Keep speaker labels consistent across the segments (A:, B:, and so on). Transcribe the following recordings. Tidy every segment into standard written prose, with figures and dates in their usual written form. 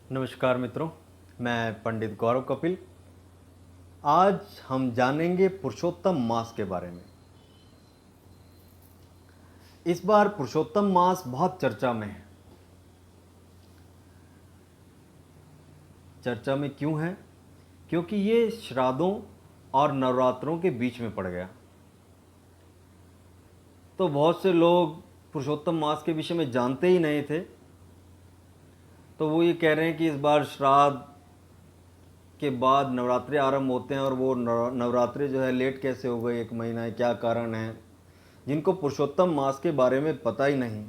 A: नमस्कार मित्रों, मैं पंडित गौरव कपिल। आज हम जानेंगे पुरुषोत्तम मास के बारे में। इस बार पुरुषोत्तम मास बहुत चर्चा में है। चर्चा में क्यों है? क्योंकि ये श्राद्धों और नवरात्रों के बीच में पड़ गया। तो बहुत से लोग पुरुषोत्तम मास के विषय में जानते ही नहीं थे, तो वो ये कह रहे हैं कि इस बार श्राद्ध के बाद नवरात्रि आरंभ होते हैं और वो नवरात्रि जो है लेट कैसे हो गई, 1 महीना है, क्या कारण है। जिनको पुरुषोत्तम मास के बारे में पता ही नहीं,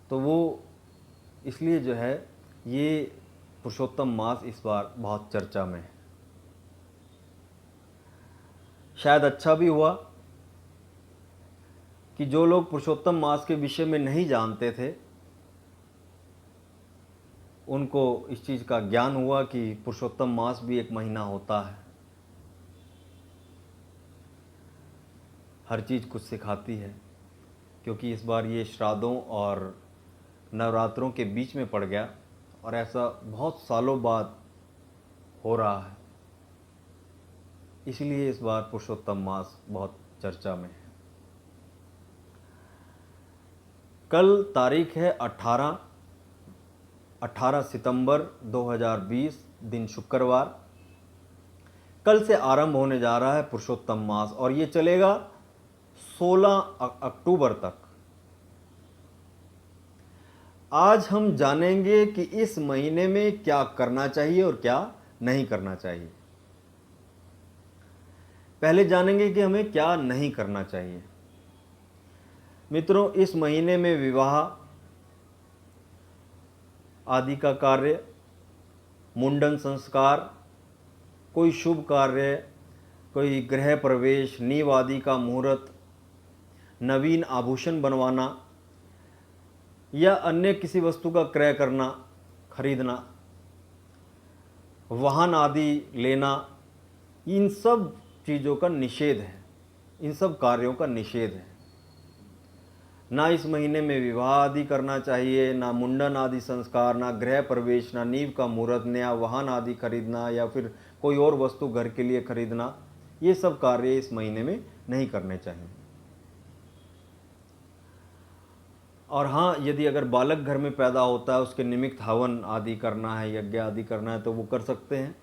A: तो वो इसलिए जो है ये पुरुषोत्तम मास इस बार बहुत चर्चा में है। शायद अच्छा भी हुआ कि जो लोग पुरुषोत्तम मास के विषय में नहीं जानते थे उनको इस चीज़ का ज्ञान हुआ कि पुरुषोत्तम मास भी 1 महीना होता है। हर चीज़ कुछ सिखाती है, क्योंकि इस बार ये श्राद्धों और नवरात्रों के बीच में पड़ गया और ऐसा बहुत सालों बाद हो रहा है। इसलिए इस बार पुरुषोत्तम मास बहुत चर्चा में है। कल तारीख है 18 सितंबर 2020, दिन शुक्रवार। कल से आरंभ होने जा रहा है पुरुषोत्तम मास और ये चलेगा 16 अक्टूबर तक। आज हम जानेंगे कि इस महीने में क्या करना चाहिए और क्या नहीं करना चाहिए। पहले जानेंगे कि हमें क्या नहीं करना चाहिए। मित्रों, इस महीने में विवाह आदि का कार्य, मुंडन संस्कार, कोई शुभ कार्य, कोई गृह प्रवेश, नींव आदि का मुहूर्त, नवीन आभूषण बनवाना या अन्य किसी वस्तु का क्रय करना, खरीदना, वाहन आदि लेना, इन सब चीज़ों का निषेध है। इन सब कार्यों का निषेध है। ना इस महीने में विवाह आदि करना चाहिए, ना मुंडन आदि संस्कार, ना गृह प्रवेश, ना नींव का मुहूर्त, नया वाहन आदि खरीदना या फिर कोई और वस्तु घर के लिए खरीदना। ये सब कार्य इस महीने में नहीं करने चाहिए। और हाँ, यदि अगर बालक घर में पैदा होता है, उसके निमित्त हवन आदि करना है, यज्ञ आदि करना है, तो वो कर सकते हैं।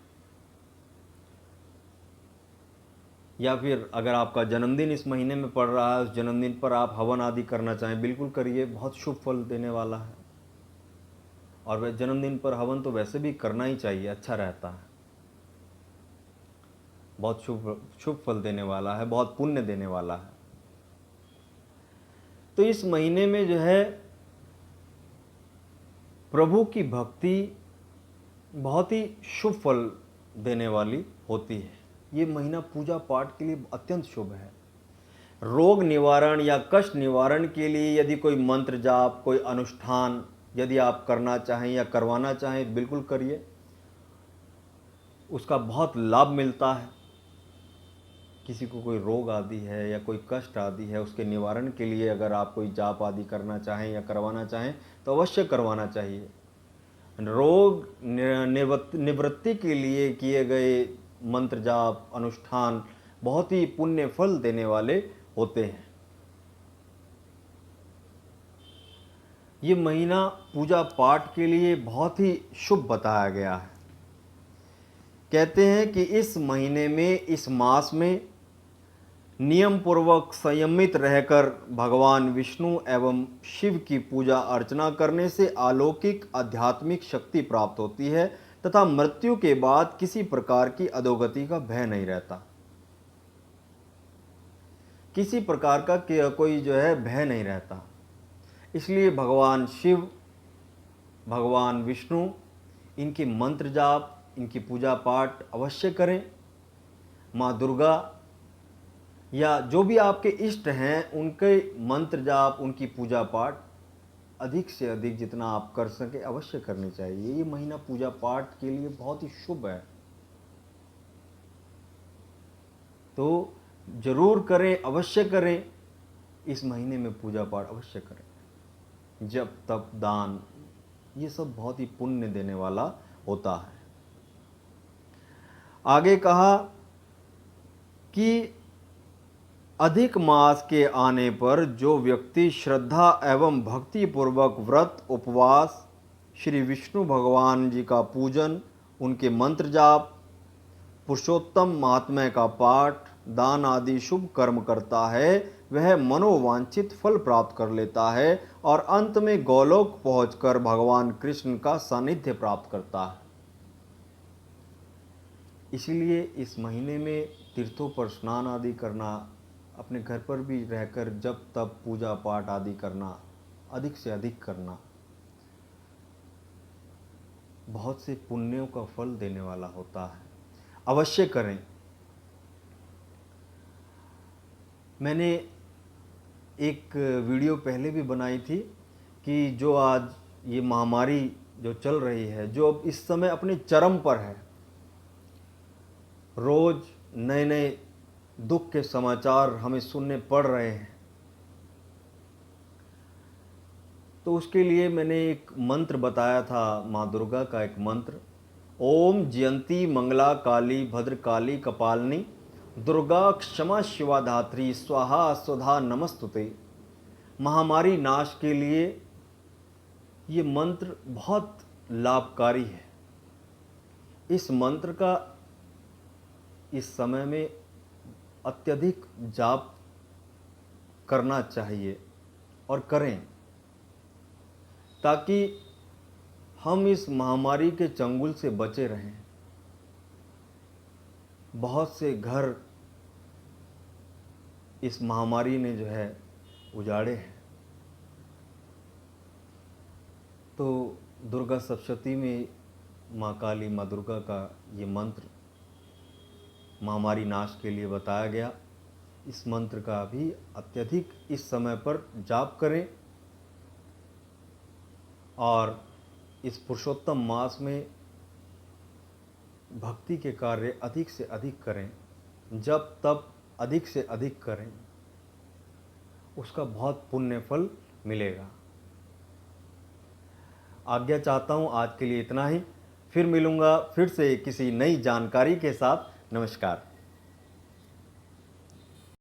A: या फिर अगर आपका जन्मदिन इस महीने में पड़ रहा है, उस जन्मदिन पर आप हवन आदि करना चाहें, बिल्कुल करिए, बहुत शुभ फल देने वाला है। और वह जन्मदिन पर हवन तो वैसे भी करना ही चाहिए, अच्छा रहता है, बहुत शुभ फल देने वाला है, बहुत पुण्य देने वाला है। तो इस महीने में जो है प्रभु की भक्ति बहुत ही शुभ फल देने वाली होती है। ये महीना पूजा पाठ के लिए अत्यंत शुभ है। रोग निवारण या कष्ट निवारण के लिए यदि कोई मंत्र जाप, कोई अनुष्ठान यदि आप करना चाहें या करवाना चाहें, बिल्कुल करिए, उसका बहुत लाभ मिलता है। किसी को कोई रोग आदि है या कोई कष्ट आदि है, उसके निवारण के लिए अगर आप कोई जाप आदि करना चाहें या करवाना चाहें तो अवश्य करवाना चाहिए। रोग निवृत्ति के लिए किए गए मंत्र जाप, अनुष्ठान बहुत ही पुण्य फल देने वाले होते हैं। ये महीना पूजा पाठ के लिए बहुत ही शुभ बताया गया है। कहते हैं कि इस महीने में, इस मास में नियम पूर्वक संयमित रहकर भगवान विष्णु एवं शिव की पूजा अर्चना करने से अलौकिक आध्यात्मिक शक्ति प्राप्त होती है तथा मृत्यु के बाद किसी प्रकार की अधोगति का भय नहीं रहता। किसी प्रकार का कोई जो है भय नहीं रहता। इसलिए भगवान शिव, भगवान विष्णु, इनके मंत्र जाप, इनकी पूजा पाठ अवश्य करें। माँ दुर्गा या जो भी आपके इष्ट हैं, उनके मंत्र जाप, उनकी पूजा पाठ अधिक से अधिक जितना आप कर सके अवश्य करनी चाहिए। ये महीना पूजा पाठ के लिए बहुत ही शुभ है, तो जरूर करें, अवश्य करें। इस महीने में पूजा पाठ अवश्य करें। जप तप दान, ये सब बहुत ही पुण्य देने वाला होता है। आगे कहा कि अधिक मास के आने पर जो व्यक्ति श्रद्धा एवं भक्ति पूर्वक व्रत उपवास, श्री विष्णु भगवान जी का पूजन, उनके मंत्र जाप, पुरुषोत्तम महात्म्य का पाठ, दान आदि शुभ कर्म करता है, वह मनोवांछित फल प्राप्त कर लेता है और अंत में गोलोक पहुंचकर भगवान कृष्ण का सानिध्य प्राप्त करता है। इसलिए इस महीने में तीर्थों पर स्नान आदि करना, अपने घर पर भी रहकर जप तप पूजा पाठ आदि करना, अधिक से अधिक करना, बहुत से पुण्यों का फल देने वाला होता है। अवश्य करें। मैंने एक वीडियो पहले भी बनाई थी कि जो आज ये महामारी जो चल रही है, जो अब इस समय अपने चरम पर है, रोज नए नए दुख के समाचार हमें सुनने पड़ रहे हैं, तो उसके लिए मैंने एक मंत्र बताया था, माँ दुर्गा का एक मंत्र, ओम जयंती मंगला काली भद्रकाली कपालिनी दुर्गा क्षमा शिवा धात्री स्वाहा स्वधा नमस्तुते। महामारी नाश के लिए ये मंत्र बहुत लाभकारी है। इस मंत्र का इस समय में अत्यधिक जाप करना चाहिए और करें, ताकि हम इस महामारी के चंगुल से बचे रहें। बहुत से घर इस महामारी ने जो है उजाड़े हैं। तो दुर्गा सप्तशती में माँ काली माँ दुर्गा का ये मंत्र महामारी नाश के लिए बताया गया। इस मंत्र का भी अत्यधिक इस समय पर जाप करें और इस पुरुषोत्तम मास में भक्ति के कार्य अधिक से अधिक करें, जप तप अधिक से अधिक करें, उसका बहुत पुण्य फल मिलेगा। आज्ञा चाहता हूँ, आज के लिए इतना ही। फिर मिलूँगा फिर से किसी नई जानकारी के साथ। नमस्कार।